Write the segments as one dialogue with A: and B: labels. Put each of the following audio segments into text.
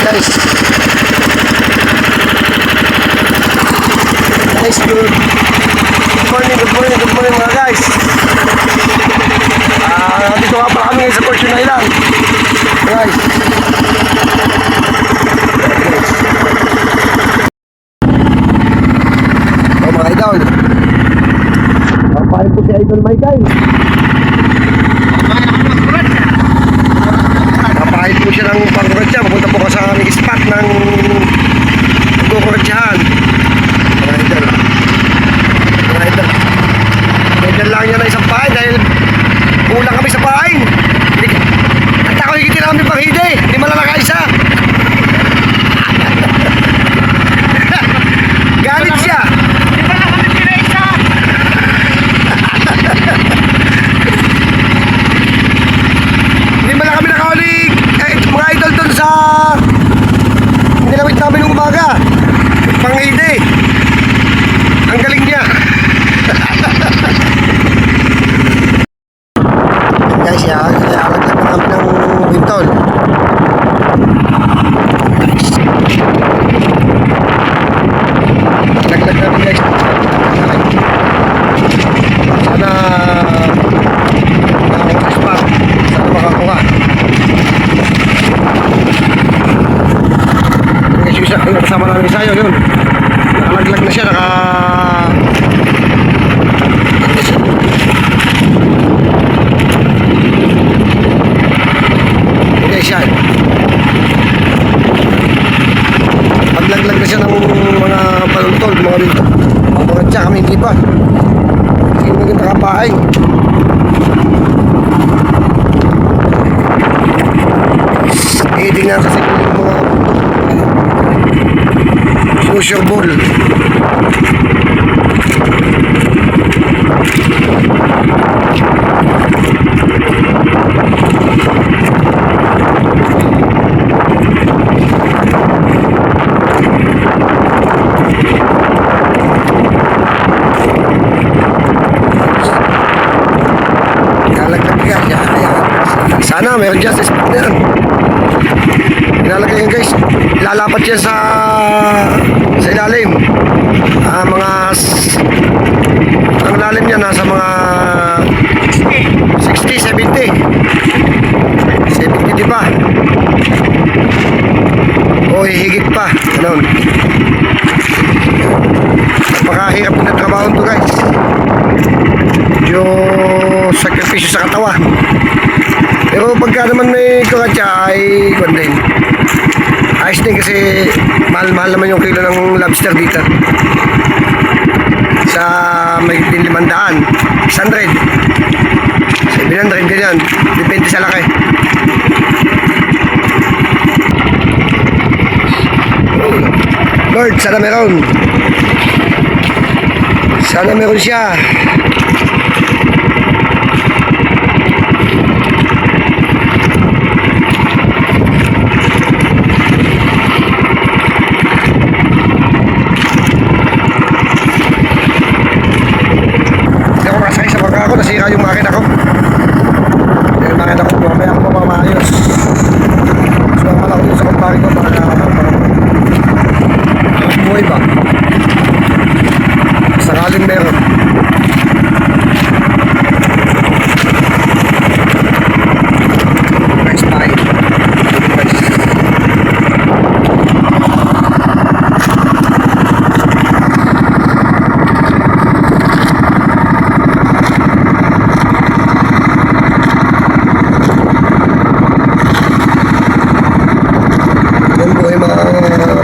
A: guys. Guys, good morning mga guys. Dito nga pala kami sa Fortune Island. Guys. Oh mga idol. Papahin po si Idol Michael. Papahin po siya ng pangkuratsa. Pupunta po ka sa aming spot ng pagkukuratsahan. Mga idol. Mga idol. Medyan lang niya na isang pahin dahil kulang kami sa pahin. At ako higitin namin pang hide. Hindi malalaka isa. Galit siya. Hindi pala kami nakaulig. Mga idol doon sa nilamit namin ng umaga. Pang hide. Ang galing niya. Guys, alaglag na kami ng wintol. Alaglag namin guys. Sana spot. Sana makakuha. Yung kasama namin isa yun. Nakalaglag na siya. Yan. Paglaglag na siya ng mga paluntol, mga rito. Mga tsa kami, hindi pa. Hindi maging nakapain. Tingnan kasi yung mga closure ball. Sana meron dyan sa spot na yan. Inalagay yan guys. Lalapat yan sa ilalim. Ang lalim niya nasa mga 60, 70. 70 di ba? O hihigit pa. Ganun. Napakahirap na trabaho ito guys. Yung sakripisyo sa katawan. Pero pagka naman may kuratsa ay kung din. Ayos din kasi mahal naman yung kilo ng lobster dito. Sa may 500, 600, 700 ganyan. Depende sa laki. Lord, sana meron. Sana meron siya. Nasira yung makina ko. Yung makina ko, mamaya ako mamayos. So, akala ko sa kumpari ko, baka buhay ba? Sakaling meron. Nice bye.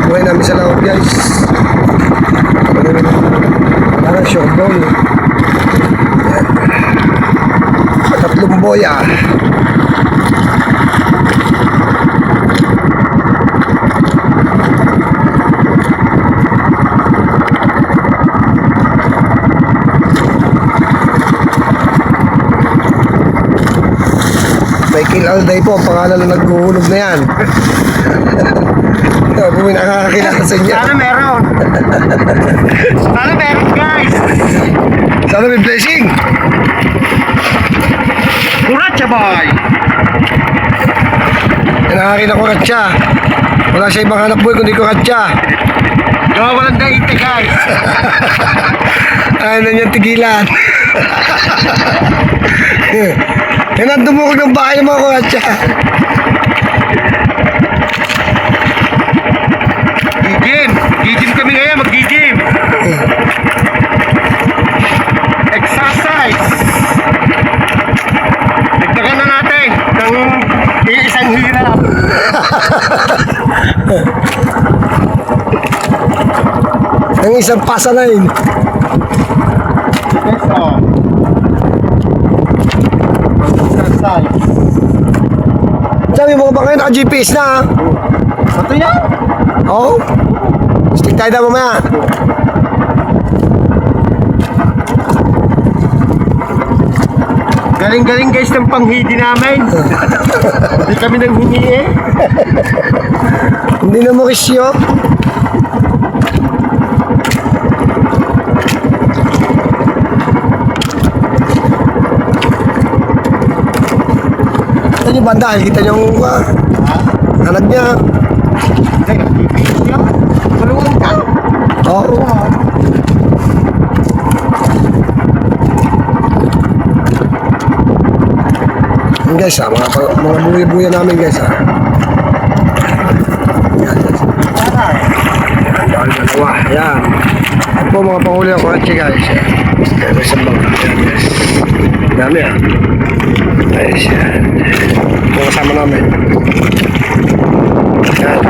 A: Buhay namin sa laot guys. Parang short ball. Tatlong boya. May kill all day po. Pangalan na naghuhulog na yan. Kung may nakakakilala sa inyo.
B: Sana meron. Sana meron guys.
A: Sana may blessing.
B: Kuratsa boy.
A: Nakakakilala ko ratsa. Wala siya ibang hanap buhay kundi kuratsa.
B: Gawa walang daite guys.
A: Ayaw na niyang tigilan. Yan ang dumukog ng bahay ng mga kuratsa.
B: Gigim. Gigim kami ngayon. Mag-gigim. Exercise. Dagdagan na natin ng isang hirap.
A: Ang isang pasa na yun.
B: Yes, oh. Exercise.
A: Sabi mo ba kayo naka-GPS na ha?
B: Ito yan.
A: Oo. Stick tayo na mamaya.
B: Galing-galing guys ng panghidi namin. Hindi kami nang hingi eh.
A: Hindi na mo kisyo. Kita niyo banda, kita niyo yung anak niya.
B: Tulungan ka.
A: Oo. Yan guys ha, mga buya-buya namin guys ha. Yan guys. Yan, dalawa. Yan. Yan po mga panghuli ng kuratsi guys. Yan. May isang bangka. Yan guys. Dami ha. Guys yan. Ito kasama namin. Yan.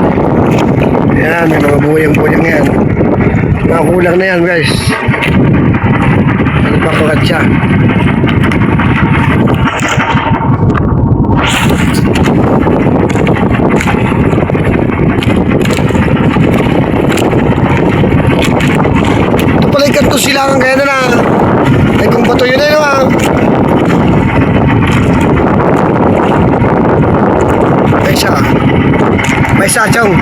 A: Yan, may mga buyang-buyang yan. Mga kulang na yan guys. Ano pa kuratsa? Ito pala yung kanto silangan kaya na. Ay kung bato yun na yun ha. May isa. May isa, chong.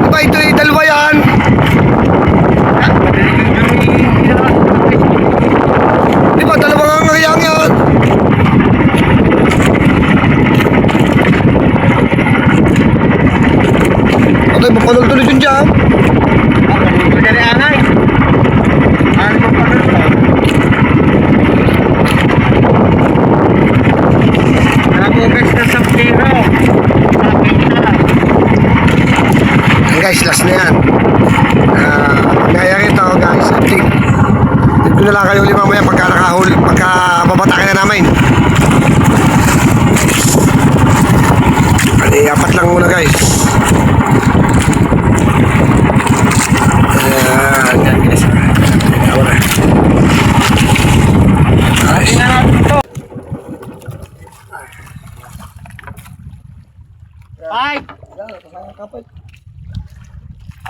A: Diba ito yung dalawa yan? Diba dalawa nga ngayang yan? Okay, mapalol-tuloy dun dyan.
B: Madali angay. Ano mo pa rin? Nabugas na sa kilo.
A: Yan guys, last na yan. Nangyayari ito guys. Dito na lang kayo lima maya pagka nakahuli, pagka babatakin na namin. Ano, apat lang muna guys. Yan guys. Tama na. Ayos.
B: Ay!
A: Kapit.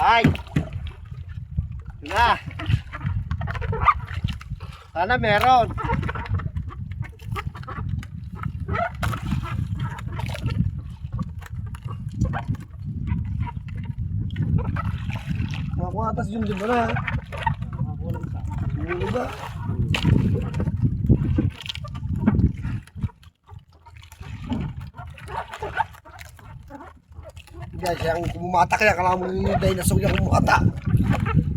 B: Ay! Ito na. Sana meron.
A: Mga atas yun din mo na. Hindi ba? Guys, yung kumumata kaya kailangan mo yung dinosaur yung kumumata.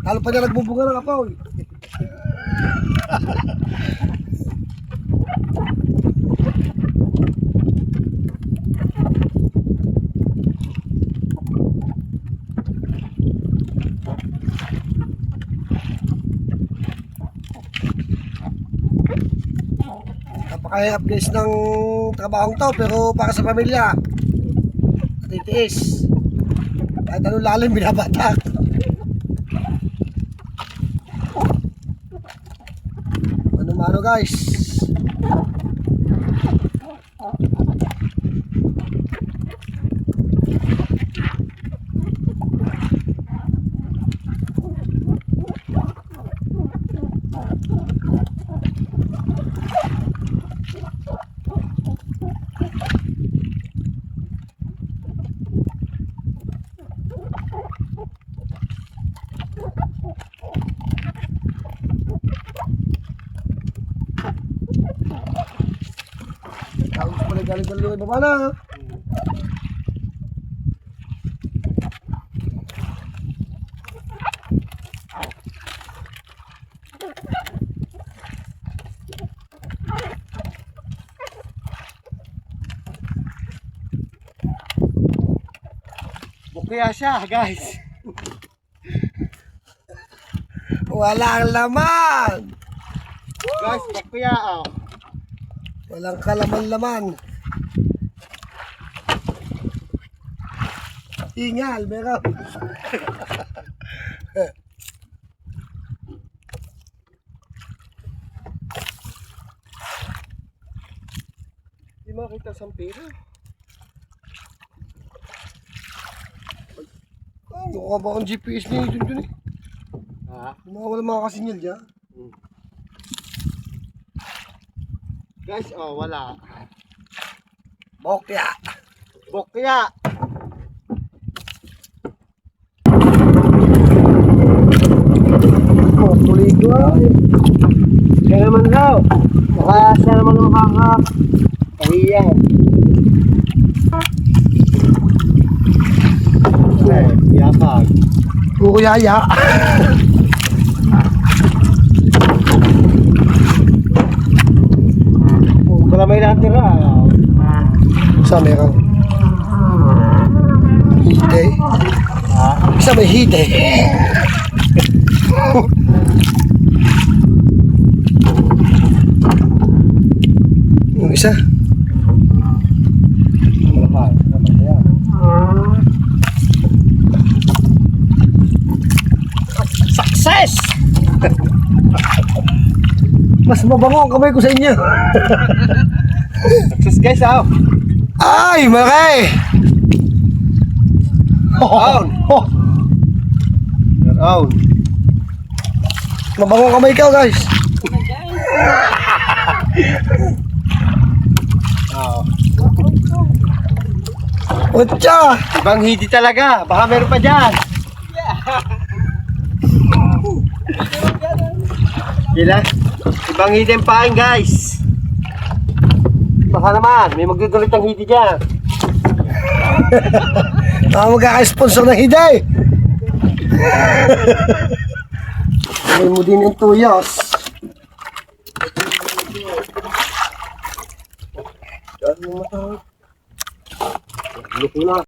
A: Lalo pa niya nagbubunga ng apoy. Napakahirap guys ng trabahong to pero para sa pamilya. Titiis. Kahit anong lalim binabatak. Ano guys. galing yung baba na.
B: Bukya siya, guys.
A: Walang laman.
B: Guys, bukya, oh.
A: Walang kalaman-laman. Ingal, meron.
B: Hindi makita sa pera.
A: Mukha ba akong GPS niya dun eh.
B: Ha?
A: Wala mga kasinyal dyan.
B: Guys, oh, wala.
A: Bokya.
B: Bukya.
A: Oh, tuloy ko ay.
B: Kaya naman daw. Baka siya naman ang makakahiyan. Eh, yakag.
A: Kukuyaya.
B: Wala may natira.
A: Isa meron. Hide.
B: Ha?
A: Isa may hide. Yung isa.
B: Wala pa.
A: Success! Mas mabango ang kamay ko sa inyo.
B: Success, guys, oh.
A: Ay, malaki!
B: Down.
A: Oh,
B: Down.
A: mabango ang kamay ko, guys.
B: Oh.
A: Utsa!
B: Ibang hindi talaga. Baka meron pa dyan. Gila. Ibang hidden pain, guys. Baka naman, may magdudulit ang hidi dyan.
A: Magkaka-sponsor ng hiday. May mo din yung tuyos.
B: Luto na.